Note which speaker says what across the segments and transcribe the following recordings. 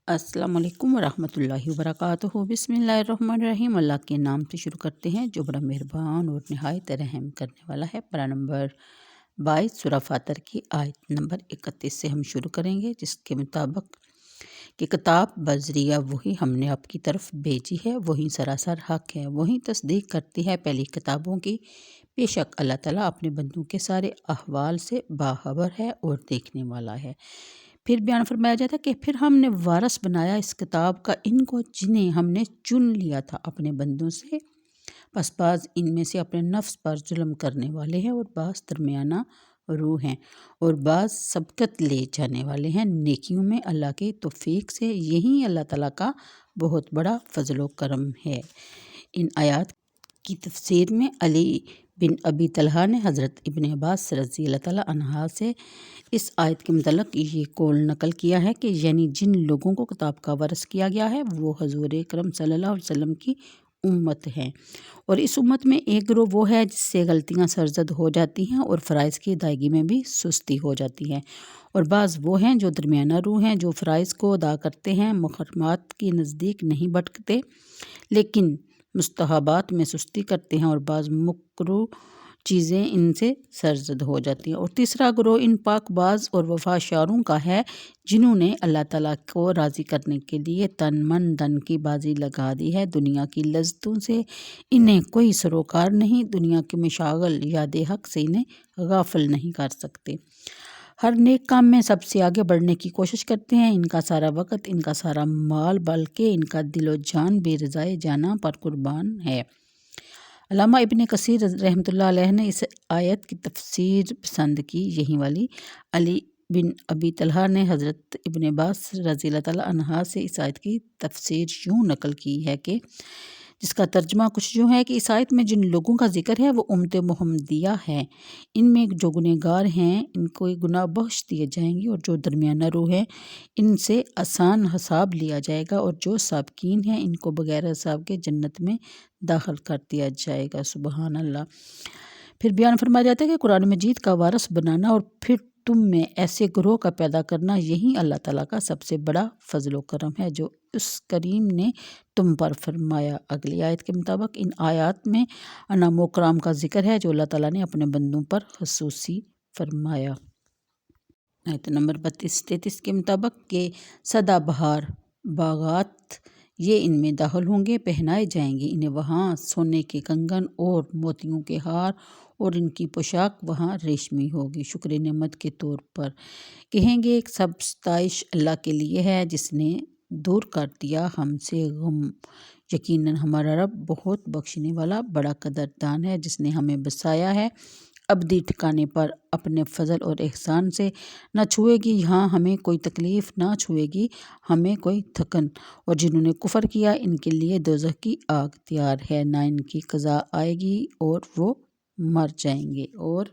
Speaker 1: अस्सलाम वालेकुम वरहमतुल्लाहि वबरकातुहू। बिस्मिल्लाहिर्रहमानिर्रहीम। अल्लाह के नाम से शुरू करते हैं जो बड़ा मेहरबान और नहायत रहम करने वाला है। पारा नंबर 22 सूरह फातर की आयत नंबर 31 से हम शुरू करेंगे, जिसके मुताबिक कि किताब बजरिया वही हमने आपकी तरफ भेजी है, वही सरासर हक है, वही तस्दीक करती है पहली किताबों की। बेशक अल्लाह ताला अपने बंदों के सारे अहवाल से बाखबर है और देखने वाला है। फिर बयान फरमाया जाता है कि फिर हमने वारस बनाया इस किताब का इनको जिन्हें हमने चुन लिया था अपने बंदों से। बस बाज़ इनमें से अपने नफ्स पर जुल्म करने वाले हैं और बाज़ दरमियाना रूह हैं और बाज़ सबकत ले जाने वाले हैं नेकियों में अल्लाह के तौफीक से। यही अल्लाह ताला का बहुत बड़ा फजल व करम है। इन आयात की तफसीर में अली बिन अबी तलहा ने हज़रत इब्न अब्बास रज़ी अल्लाह ताला अन्हा से इस आयत के मतलब ये कौल नकल किया है कि यानी जिन लोगों को किताब का वारिस किया गया है वो हजूर अकरम सल्लल्लाहु अलैहि वसल्लम की उम्मत है, और इस उम्मत में एक गिरोह वो है जिससे गलतियां सरजद हो जाती हैं और फ़राइज़ की अदायगी में भी सुस्ती हो जाती है, और बाज़ वो हैं जो दरमियाना रूह हैं जो फ़राइज़ को अदा करते हैं, मुहर्रमात के नज़दीक नहीं भटकते लेकिन मुस्तहबात में सुस्ती करते हैं, और बाज़ मकरूह चीज़ें इनसे सरजद हो जाती हैं। और तीसरा ग्रोह इन पाकबाज और वफाशारों का है जिन्होंने अल्लाह ताला को राज़ी करने के लिए तन मन धन की बाजी लगा दी है। दुनिया की लज्जतों से इन्हें कोई सरोकार नहीं, दुनिया के मशागल याद हक से इन्हें गाफिल नहीं कर सकते। हर नेक काम में सबसे आगे बढ़ने की कोशिश करते हैं। इनका सारा वक़्त, इनका सारा माल, बल्कि इनका दिलो जान बेरज़ाए जाना पर कुर्बान है। अल्लामा इब्न कसीर रहमतुल्लाह अलैह ने इस आयत की तफसीर पसंद की। यही वाली अली बिन अबी तलहा ने हज़रत इब्न अब्बास रज़ी अल्लाह ताला अन्हा से इस आयत की तफसीर यूँ नकल की है कि जिसका तर्जमा कुछ यूँ है कि इस आयत में जिन लोगों का जिक्र है वो उम्मत मुहम्मदिया है। इनमें जो गुनहगार हैं इनको गुनाह बख्श दिए जाएंगे, और जो दरमियाना रूह है इनसे आसान हिसाब लिया जाएगा, और जो साबकीन हैं इनको बगैर हिसाब के जन्नत में दाखिल कर दिया जाएगा। सुबहान अल्लाह। फिर बयान फरमाया जाता है कि कुरान मजीद का वारिस बनाना और फिर तुम में ऐसे ग्रोह का पैदा करना यही अल्लाह ताला का सबसे बड़ा फजल व करम है जो उस करीम ने तुम पर फरमाया। अगली आयत के मुताबिक इन आयत में अनाम व कराम का जिक्र है जो अल्लाह ताला ने अपने बंदों पर खसूसी फरमाया। आयत नंबर 32-33 के मुताबिक के सदाबहार बागात ये इनमें दाखिल होंगे, पहनाए जाएंगे इन्हें वहाँ सोने के कंगन और मोतियों के हार, और इनकी पोशाक वहाँ रेशमी होगी। शुक्र नेमत के तौर पर कहेंगे सब सताइश अल्लाह के लिए है जिसने दूर कर दिया हमसे गम। यकीनन हमारा रब बहुत बख्शने वाला बड़ा कदरदान है जिसने हमें बसाया है अबदी ठिकाने पर अपने फजल और एहसान से। न छुएगी यहाँ हमें कोई तकलीफ़, ना छुएगी हमें कोई थकन, और जिन्होंने कुफर किया इनके लिए दोज़ख की आग तैयार है, ना इनकी क़ज़ा आएगी और वो मर जाएंगे और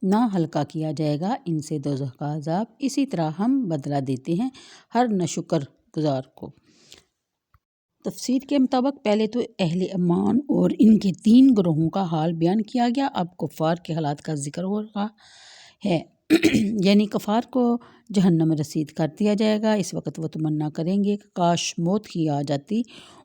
Speaker 1: ना हल्का किया जाएगा इनसे दोज़ख का अज़ाब। इसी तरह हम बदला देते हैं हर नशुक्र गुज़ार को। तफसीर के मुताबिक पहले तो अहले ईमान और इनके 3 ग्रोहों का हाल बयान किया गया, अब कुफ़ार के हालात का जिक्र हो रहा है। यानी कुफ़ार को जहन्नम में रसीद कर दिया जाएगा। इस वक्त वो तमन्ना करेंगे कि काश मौत ही आ जाती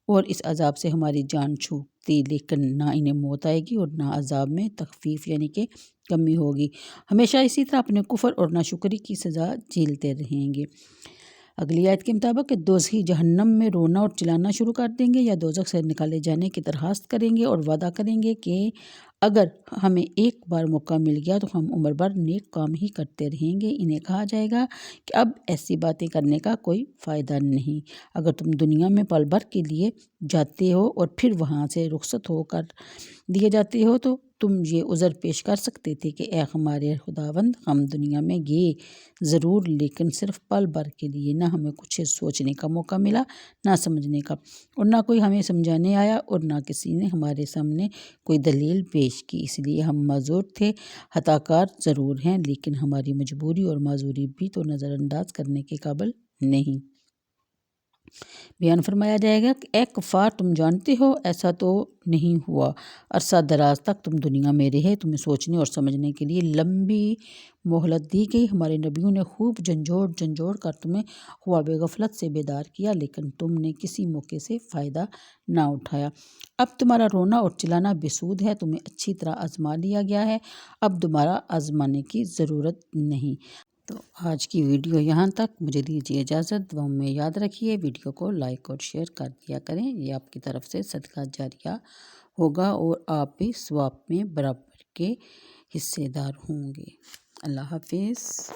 Speaker 1: और इस अज़ाब से हमारी जान छूटती, लेकिन ना इन्हें मौत आएगी और ना अज़ाब में तखफीफ यानी कि कमी होगी। हमेशा इसी तरह अपने कुफ़र और नाशुक्री की सज़ा झेलते रहेंगे। अगली आयत के मुताबिक दोज़खी जहन्नम में रोना और चिल्लाना शुरू कर देंगे या दोज़ख से निकाले जाने की दरख्वास्त करेंगे और वादा करेंगे कि अगर हमें एक बार मौका मिल गया तो हम उम्र भर नेक काम ही करते रहेंगे। इन्हें कहा जाएगा कि अब ऐसी बातें करने का कोई फ़ायदा नहीं। अगर तुम दुनिया में पल भर के लिए जाते हो और फिर वहाँ से रुखसत होकर दिए जाते हो तो तुम ये उज़र पेश कर सकते थे कि ए हमारे खुदावंद, हम दुनिया में गए ज़रूर लेकिन सिर्फ पल भर के लिए, ना हमें कुछ सोचने का मौका मिला, ना समझने का, और ना कोई हमें समझाने आया और ना किसी ने हमारे सामने कोई दलील पेश की, इसलिए हम माजूर थे। हताकार ज़रूर हैं लेकिन हमारी मजबूरी और माजूरी भी तो नज़रअंदाज करने के काबिल नहीं। بیان فرمایا جائے گا کہ اے کفار، تم جانتے ہو ایسا تو نہیں ہوا، عرصہ دراز تک تم دنیا میں رہے، تمہیں سوچنے اور سمجھنے کے لیے لمبی مہلت دی گئی، ہمارے نبیوں نے خوب جھنجھوڑ کر تمہیں خواب غفلت سے بیدار کیا، لیکن تم نے کسی موقع سے فائدہ نہ اٹھایا۔ اب تمہارا رونا اور چلانا بے سود ہے، تمہیں اچھی طرح آزما لیا گیا ہے، اب دوبارہ آزمانے کی ضرورت نہیں۔ تو آج کی ویڈیو یہاں تک، مجھے دیجیے اجازت، دعاؤں میں یاد رکھیے، ویڈیو کو لائک اور شیئر کر دیا کریں، یہ آپ کی طرف سے صدقہ جاریہ ہوگا اور آپ بھی ثواب میں برابر کے حصے دار ہوں گے۔ اللہ حافظ۔